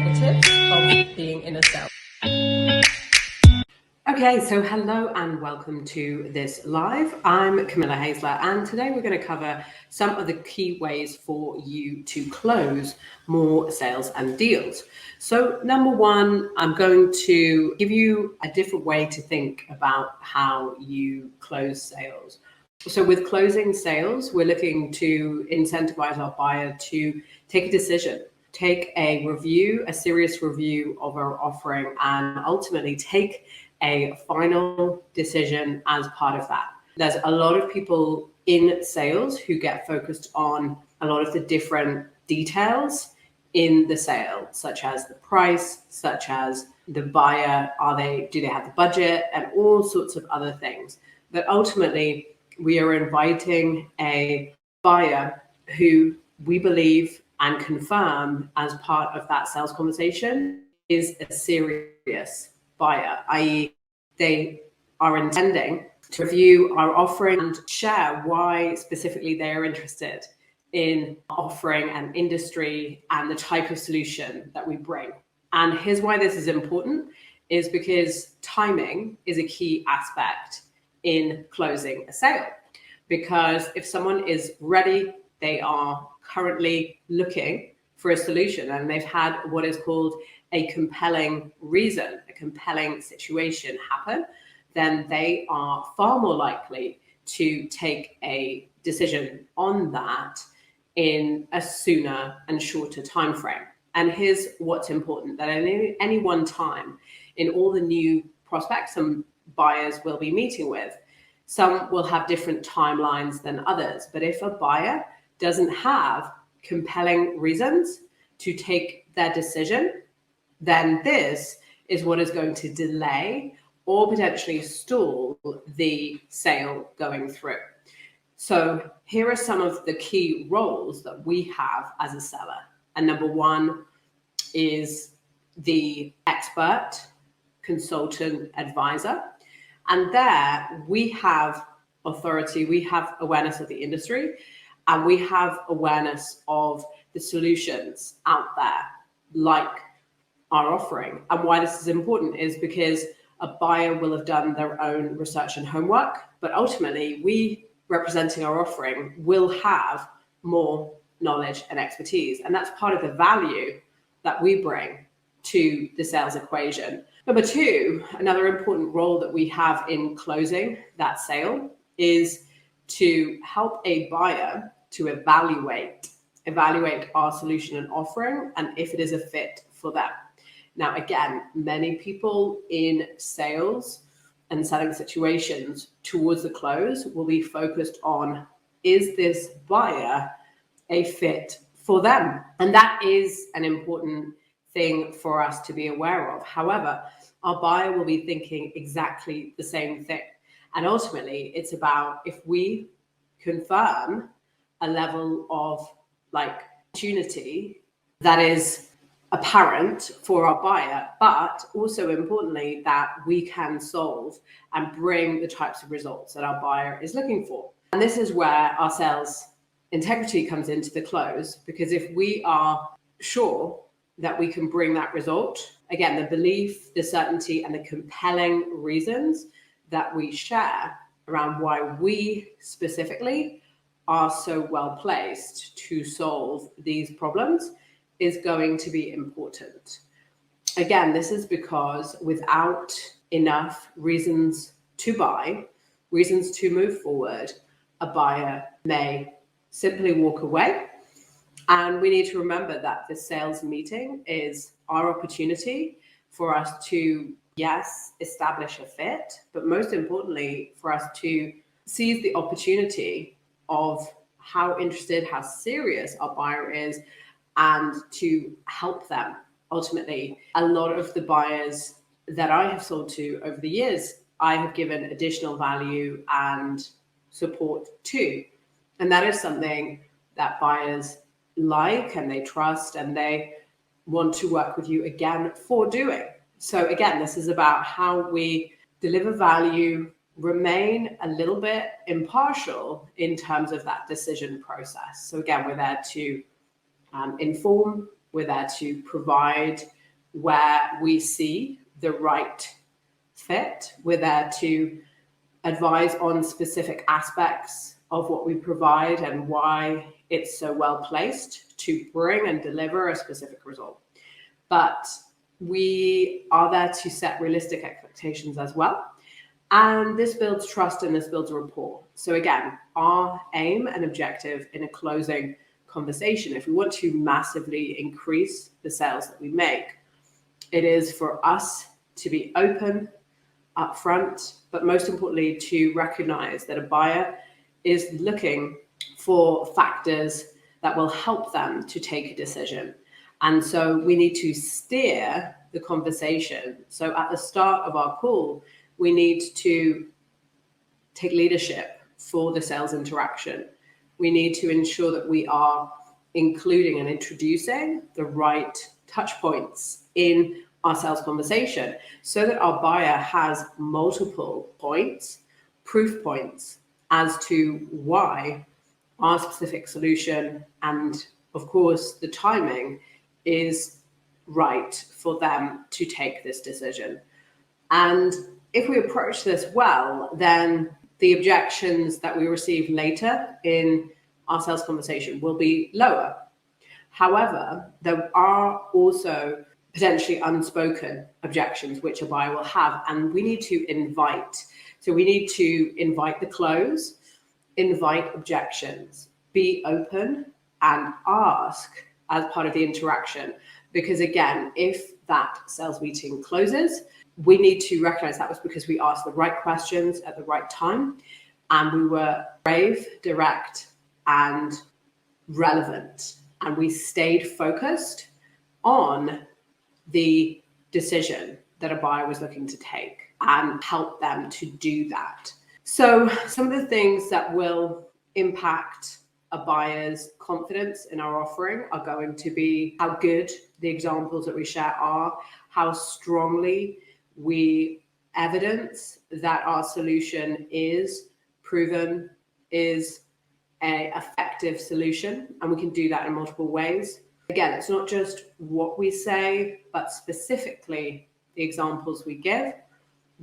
negatives of being in a sale. Okay, so hello and welcome to this live. I'm Camilla Haisler, and today we're going to cover some of the key ways for you to close more sales and deals. So number one, I'm going to give you a different way to think about how you close sales. So with closing sales, we're looking to incentivize our buyer to take a decision, take a review, a serious review of our offering, and ultimately take a final decision as part of that. There's a lot of people in sales who get focused on a lot of the different details in the sale, such as the price, such as the buyer, do they have the budget, and all sorts of other things. But ultimately, we are inviting a buyer who we believe and confirm as part of that sales conversation is a serious buyer, i.e. they are intending to review our offering and share why specifically they are interested in offering an industry and the type of solution that we bring. And here's why this is important, is because timing is a key aspect in closing a sale. Because if someone is ready, they are currently looking for a solution and they've had what is called a compelling reason, a compelling situation happen, then they are far more likely to take a decision on that in a sooner and shorter time frame. And here's what's important, that at any one time in all the new prospects and buyers we'll be meeting with, some will have different timelines than others. But if a buyer doesn't have compelling reasons to take their decision, then this is what is going to delay or potentially stall the sale going through. So here are some of the key roles that we have as a seller. And number one is the expert, consultant, advisor. And there we have authority, we have awareness of the industry, and we have awareness of the solutions out there, like our offering. And why this is important is because a buyer will have done their own research and homework, but ultimately we, representing our offering, will have more knowledge and expertise. And that's part of the value that we bring to the sales equation. Number two, another important role that we have in closing that sale is to help a buyer to evaluate our solution and offering and if it is a fit for them. Now, again, many people in sales and selling situations towards the close will be focused on, is this buyer a fit for them? And that is an important thing for us to be aware of. However, our buyer will be thinking exactly the same thing. And ultimately, it's about if we confirm a level of opportunity that is apparent for our buyer, but also importantly, that we can solve and bring the types of results that our buyer is looking for. And this is where our sales integrity comes into the close, because if we are sure that we can bring that result, again, the belief, the certainty, and the compelling reasons that we share around why we specifically are so well placed to solve these problems is going to be important. Again, this is because without enough reasons to buy, reasons to move forward, a buyer may simply walk away. And we need to remember that the sales meeting is our opportunity for us to, yes, establish a fit, but most importantly, for us to seize the opportunity of how interested, how serious our buyer is, and to help them. Ultimately, a lot of the buyers that I have sold to over the years, I have given additional value and support to. And that is something that buyers like and they trust and they want to work with you again for doing. So again, this is about how we deliver value, remain a little bit impartial in terms of that decision process. So again, we're there to inform, We're there to provide where we see the right fit. We're there to advise on specific aspects of what we provide and why it's so well placed to bring and deliver a specific result. But we are there to set realistic expectations as well. And this builds trust and this builds rapport. So again, our aim and objective in a closing conversation, if we want to massively increase the sales that we make, it is for us to be open, upfront, but most importantly, to recognize that a buyer is looking for factors that will help them to take a decision. And so we need to steer the conversation. So at the start of our call, we need to take leadership for the sales interaction. We need to ensure that we are including and introducing the right touch points in our sales conversation so that our buyer has multiple points, proof points as to why our specific solution and, of course, the timing is right for them to take this decision. And if we approach this well, then the objections that we receive later in our sales conversation will be lower. However, there are also potentially unspoken objections which a buyer will have, and we need to invite. So we need to invite the close, invite objections, be open and ask as part of the interaction. Because again, if that sales meeting closes, we need to recognize that was because we asked the right questions at the right time and we were brave, direct and relevant, and we stayed focused on the decision that a buyer was looking to take and help them to do that. So some of the things that will impact a buyer's confidence in our offering are going to be how good the examples that we share are, how strongly we evidence that our solution is proven, is an effective solution, and we can do that in multiple ways. Again, it's not just what we say, but specifically the examples we give,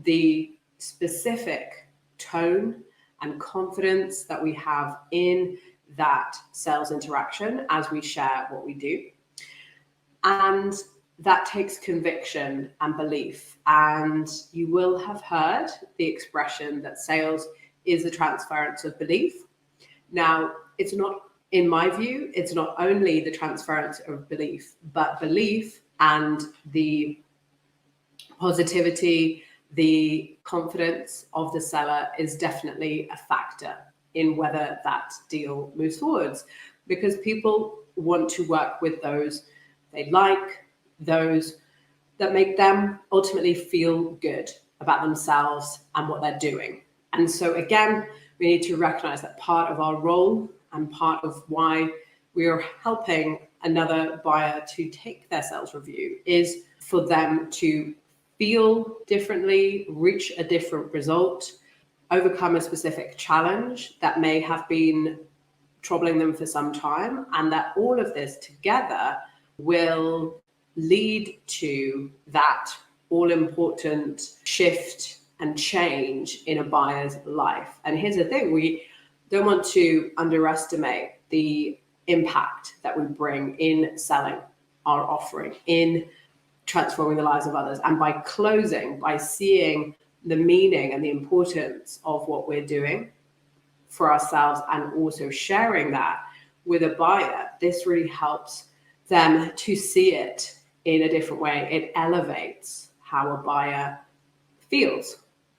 the specific tone and confidence that we have in that sales interaction as we share what we do. And that takes conviction and belief. And you will have heard the expression that sales is the transference of belief. Now, it's not, in my view, it's not only the transference of belief, but belief and the positivity, the confidence of the seller is definitely a factor in whether that deal moves forwards, because people want to work with those they like, those that make them ultimately feel good about themselves and what they're doing. And so again, we need to recognize that part of our role and part of why we are helping another buyer to take their sales review is for them to feel differently, reach a different result, overcome a specific challenge that may have been troubling them for some time, and that all of this together will lead to that all-important shift and change in a buyer's life. And here's the thing, we don't want to underestimate the impact that we bring in selling our offering, in transforming the lives of others. And by closing, by seeing the meaning and the importance of what we're doing for ourselves and also sharing that with a buyer, this really helps them to see it in a different way. It elevates how a buyer feels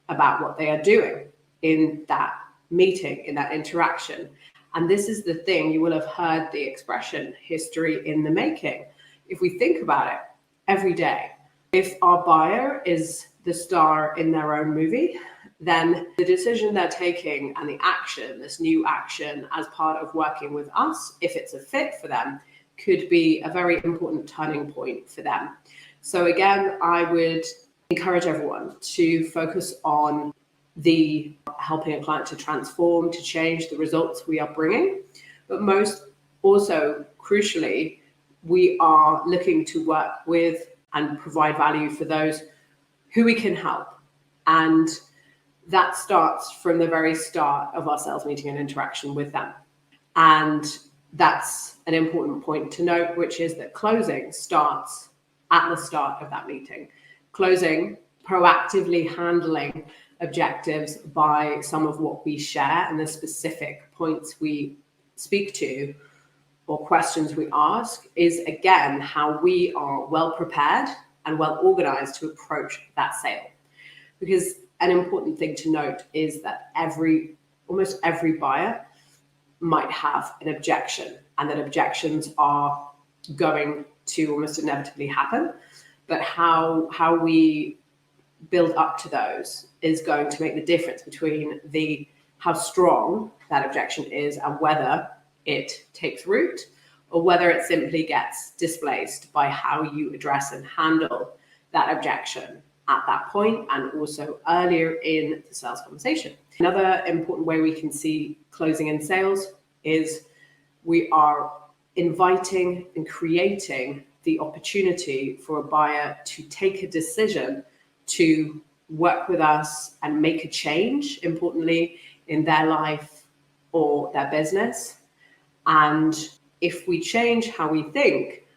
about what they are doing in that meeting, in that interaction. And this is the thing, you will have heard the expression history in the making. If we think about it every day, if our buyer is the star in their own movie, then the decision they're taking and the action, this new action as part of working with us, if it's a fit for them, could be a very important turning point for them. So again, I would encourage everyone to focus on the helping a client to transform, to change the results we are bringing, but most also crucially, we are looking to work with and provide value for those who we can help. And that starts from the very start of our sales meeting and interaction with them. And that's an important point to note, which is that closing starts at the start of that meeting. Closing, proactively handling objectives by some of what we share and the specific points we speak to or questions we ask, is again how we are well prepared and well organized to approach that sale. Because an important thing to note is that almost every buyer might have an objection, and that objections are going to almost inevitably happen. But how we build up to those is going to make the difference between how strong that objection is and whether it takes root or whether it simply gets displaced by how you address and handle that objection at that point and also earlier in the sales conversation. Another important way we can see closing in sales is we are inviting and creating the opportunity for a buyer to take a decision to work with us and make a change, importantly, in their life or their business. And if we change how we think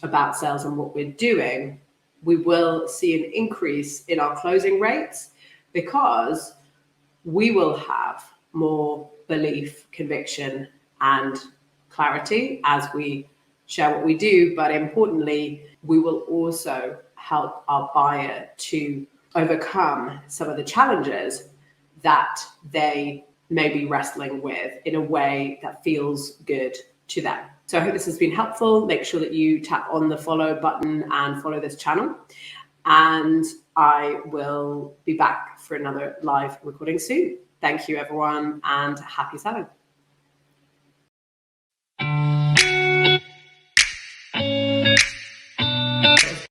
about sales and what we're doing, we will see an increase in our closing rates because we will have more belief, conviction, and clarity as we share what we do. But importantly, we will also help our buyer to overcome some of the challenges that they may be wrestling with in a way that feels good to them. So I hope this has been helpful. Make sure that you tap on the follow button and follow this channel. And I will be back for another live recording soon. Thank you, everyone, and happy selling.